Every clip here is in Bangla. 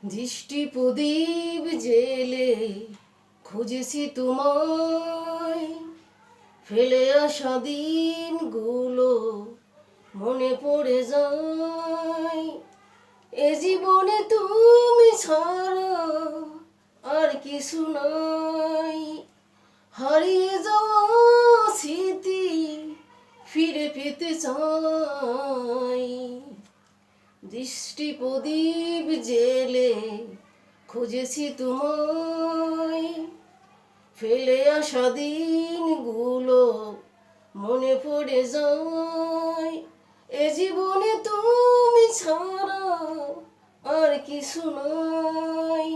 দৃষ্টি প্রদীপ জেলে খুঁজেছি তোমায়, ফেলে আসা দিনগুলো মনে পড়ে যায়। এ জীবনে তুমি ছাড়া আর কিছু নাই। হারিয়ে যাওয়া স্মৃতি ফিরে পেতে চাই। দৃষ্টি প্রদীপ জেলে খুঁজেছি তোমায়, ফেলে আসা দিনগুলো মনে পড়ে যায়। এ জীবনে তুমি ছাড়া আর কিছু নাই।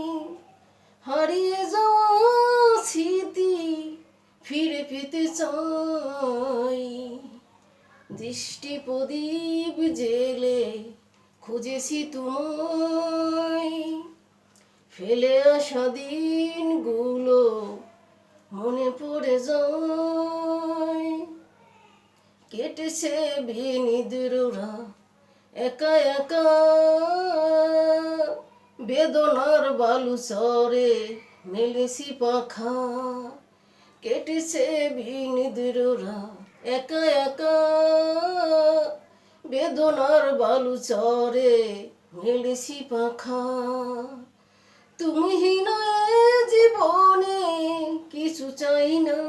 হারিয়ে যাওয়া স্মৃতি ফিরে পেতে চাই। দৃষ্টি প্রদীপ জেলে খুঁজেছি তোমায়, ফেলে আসা দিনগুলো মনে পড়ে যায়। কেটেছে বিনিদ্ররা একা একা, বেদনার বালুচরে মেলেছি পাখা। কেটেছে বিনিদ্ররা একা একা, বেদনার বালুচরে মেলেছি পাখা। তুমি হীনা এ জীবনে কিছু চাই না,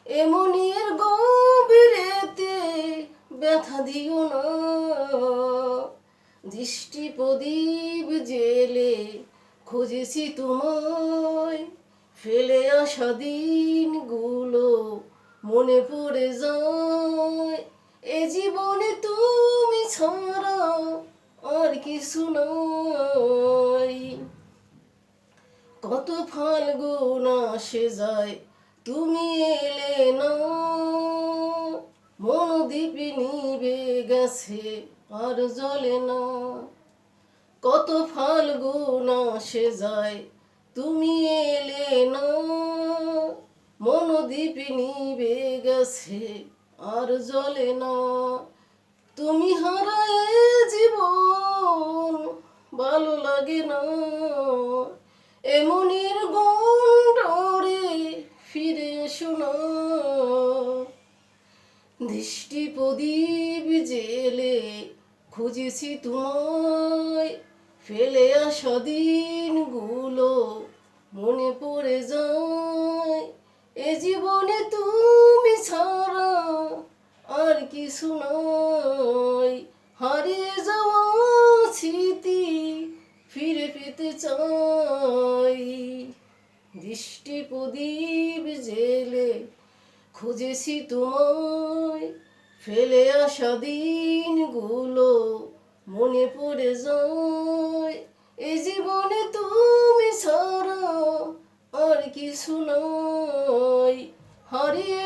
এমনের গভীরেতে ব্যথা দিও না। দৃষ্টি প্রদীপ জেলে খুঁজেছি তোমায়, ফেলে আসা দিনগুলো মনে পড়ে যায়। এ জীবনে তুমি ছাড়া আর কিছু নাই। কত ফাল্গুন আসে যায় তুমি এলে না, মনোদ্বীপ নিভে গেছে আর জ্বলে না। কত ফাল্গুন আসে যায় তুমি এলে না, মনোদ্বীপ নিভে গেছে আর জ্বলে না। তুমি হারায় জীবন ভালো লাগে না, এমনের গন্ডরে ফিরে এসো না। দৃষ্টি প্রদীপ জেলে খুঁজেছি তোমায়, ফেলে আসা দিনগুলো মনে পড়ে যায়। এ জীবনে তুমি ছাড়া আর কিছু নাই। হারিয়ে যাওয়া স্মৃতি ফিরে পেতে চাই। দৃষ্টি প্রদীপ জেলে খুঁজেছি তোমায়, ফেলে আসা দিনগুলো মনে পড়ে যায়। এই জীবনে তুমি ছাড়া আর কিছু নাই। হারিয়ে